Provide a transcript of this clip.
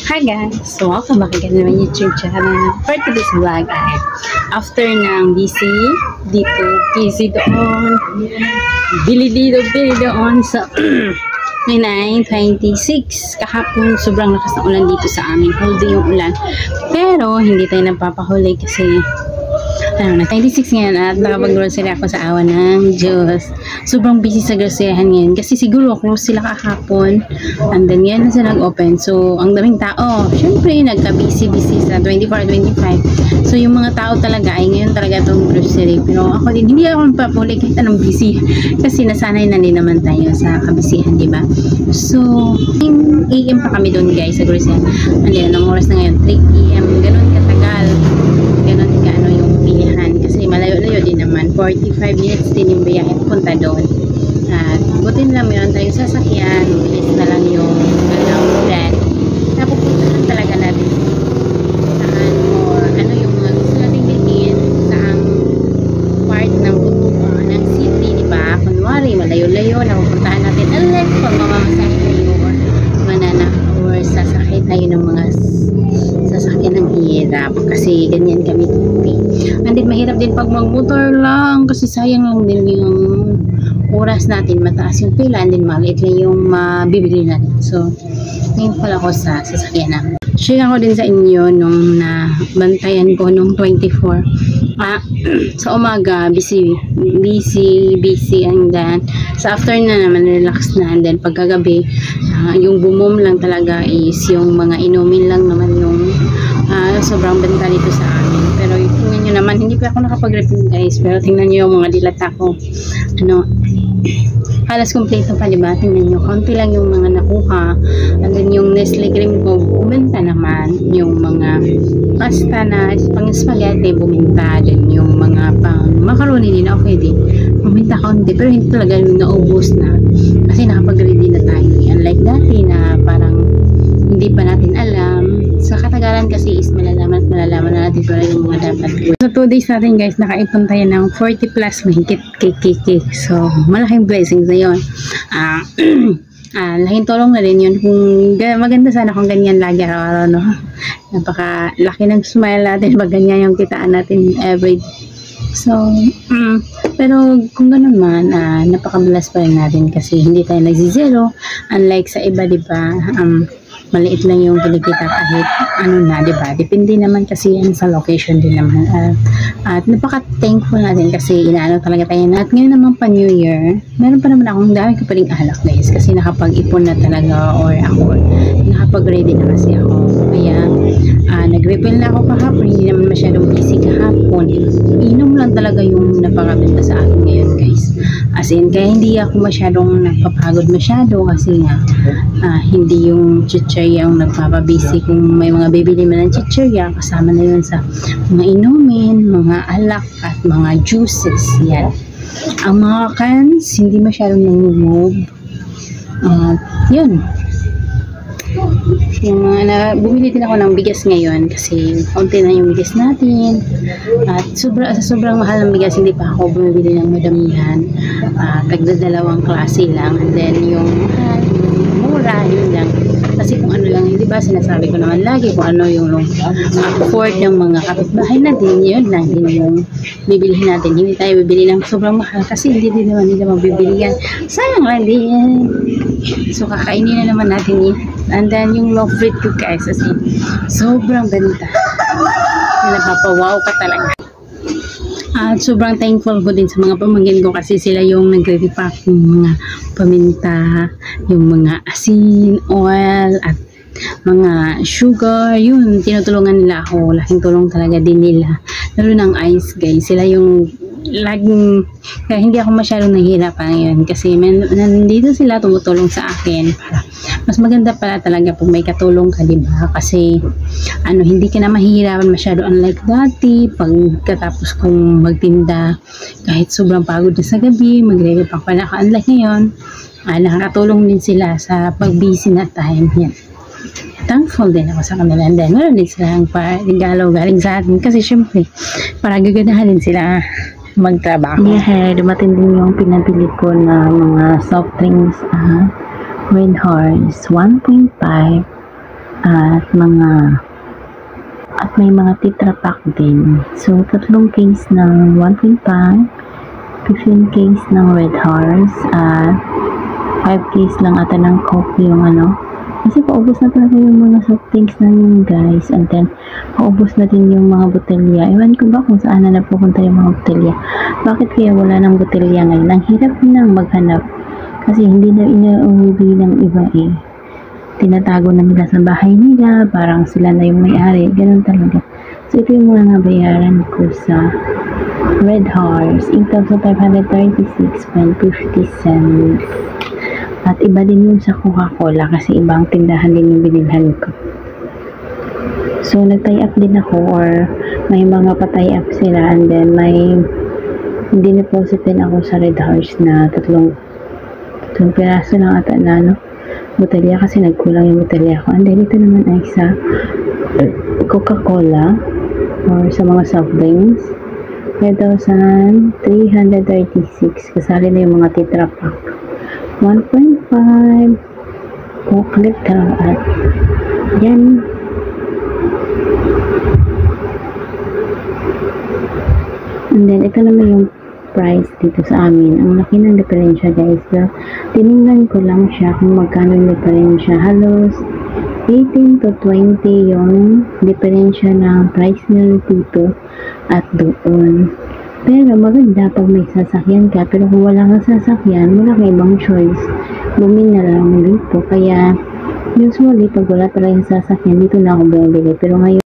Hi guys! So, welcome back again naman YouTube channel. For today's vlog ay after ng busy dito, busy doon, bili dito, bili doon sa 9:26. Kahapon sobrang lakas ng ulan dito sa amin. Holding yung ulan. Pero hindi tayo napapahuli kasi na 26 ngayon at nakapag-grocery ako sa awa ng Diyos. Sobrang busy sa groceryhan ngayon kasi siguro close sila kahapon and then ngayon na sila nag-open. So, ang daming tao. Syempre, nagka-busy sa 24-25. So, yung mga tao talaga ay ngayon talaga itong grocery. Pero ako din, hindi ako napapuli kahit anong busy kasi nasanay na din naman tayo sa kabisihan, di ba? So, AM pa kami doon guys sa grocery. Ano, ang oras na ngayon? 3 AM. Ganun katagal. Ganun ka ano yung pilihan kasi malayo-layo din naman 45 minutes din yung biyahe punta doon at buti na lang meron tayong sasakyan, bilis na lang yung ulan napupuntahan talaga natin saan or ano yung mga gusto natin bilhin saang part ng ng city, diba? Kunwari malayo-layo napupuntahan natin unless pag mamamasahe tayo or manana or sasakay tayo ng mga sasakyan ng hirap kasi ganyan kami tupi. And then mahirap din pag magmotor lang kasi sayang lang din yung oras natin, mataas yung pila and then maliit lang yung mabibili natin. So ngayon pala ako sa sasakyan namin. Share ako din sa inyo nung nabantayan ko nung 24 sa umaga busy and then sa afternoon naman relax na and then pagkagabi yung bumom lang talaga is yung mga inumin lang naman yung sobrang benta dito sa amin. Pero tingnan nyo naman, hindi pa ako nakapag-review guys, pero tingnan nyo yung mga dilata ko halos kompleto pa, diba? Tingnan nyo, konti lang yung mga nakuha and then yung Nestle cream ko bumenta naman, yung mga pasta na pang spaghetti bumenta din, yung mga pang macaroni din okay din bumenta konti, pero hindi talaga yung naubos na kasi nakapag-ready na tayo, unlike dati na parang hindi pa natin alam. Sa katagalan kasi is malalaman na natin kung yung mga dapat gawin. So 2 days natin guys, nakaipon tayo ng 40 plus mahigit cake. So malaking blessings na yun. Laking tulong na rin yun. Kung maganda sana kung ganyan lagi araw-araw, no? Napaka-laki ng smile natin pag ganyan yung kitaan natin every day. So, pero kung ganun man, napaka-bless pa rin natin kasi hindi tayo nagsi-zero. Unlike sa iba, diba? Maliit lang yung kinikita kahit ano na, diba? Depende naman kasi yan sa location din naman. At napaka-thankful natin kasi inaano talaga tayo na. At ngayon naman pa New Year, meron pa naman akong dami ko pa rin alak guys kasi nakapag-ipon na talaga or ako, nakapag-ready na kasi ako. Kaya, nag-refill na ako kahapon, hindi naman masyadong busy kahapon. Inom lang talaga yung napakabenta sa akin ngayon guys. As in, kaya hindi ako masyadong nagpapagod masyado kasi nga, hindi yung chichirya ang nagpapabisi. Kung may mga bibili man ng chichirya, kasama na yun sa mga inumin, mga alak at mga juices. Yan. Ang mga cans, hindi masyadong nangungub. Yun. Yung bumili din ako ng bigas ngayon kasi konti na yung bigas natin at sobrang mahal ng bigas, hindi pa ako bumibili ng madamihan. Tagdadalawang klase lang and then yung mura, yun lang. Kasi kung ano lang, di ba sinasabi ko naman lagi kung ano yung afford ng mga kapitbahay natin, yun lang din yung bibilihin natin. Hindi tayo bibili ng sobrang mahal kasi hindi din naman nila mabibili yan. Sayang lang din. So kakainin na naman natin yun. And then yung love fruit ko guys, kasi sobrang benta. Napapawaw ka talaga. At sobrang thankful ko din sa mga pamangkin ko kasi sila yung nagre-repack ng mga paminta, yung mga asin, oil, at mga sugar. Yun, tinutulungan nila ako. Laking tulong talaga din nila. Lalo ng ice guys, sila yung laging, kaya hindi ako masyadong nahihirapan ngayon kasi nandito sila tumutulong sa akin. Mas maganda pala talaga pag may katulong ka, diba? Kasi hindi ka na mahihirapan masyado unlike dati pagkatapos kong magtinda kahit sobrang pagod na sa gabi, magre-repack pa na ako. Unlike ngayon, nakakatulong din sila sa pag-busy na time. Yan. Thankful din ako sa kanila. And then, meron din silang regalo galing sa atin kasi syempre, para gaganahan din sila magtrabaho. Yeah, dumating din yung pinabili ko na mga soft drinks. Red Horse 1.5 at may mga Tetra Pak din. So, 3 case ng 1.5, 15 case ng Red Horse, at 5 case lang ata ng Coke yung kasi paubos na talaga yung mga soft drinks namin guys, and then paubos na din yung mga botelya. Ewan ko ba kung saan na napupunta yung mga botelya. Bakit kaya wala ng botelya ngayon? Ang hirap nang maghanap kasi hindi na inauwi ng iba tinatago na nila sa bahay nila, parang sila na yung may-ari, ganun talaga. So ito yung mga nabayaran ko sa Red Horse, 8,536.50 cents. At iba din yung sa Coca-Cola kasi ibang tindahan din yung binilhan ko. So, nag-tie up din ako, or may mga pa-tie up sila, and then may dineposit din ako sa Red Horse na tatlong piraso lang ata na botelya kasi nagkulang yung botelya ko. And then ito naman ay sa Coca-Cola or sa mga soft drinks, 5,336, kasali na yung mga Tetra Pak, 1.5 Coke liter, at yan. And then ito naman yung price dito sa amin. Ang laki ng diferensya guys. So, tinignan ko lang siya kung magkano yung diferensya. Halos 18 to 20 yung diferensya ng price nila dito at doon. Pero maganda pag may sasakyan ka, pero kung wala kang sasakyan, wala kang ibang choice, bumili na lang dito. Kaya usually pag wala talagang sasakyan, dito na ako bumibili. Pero ngayon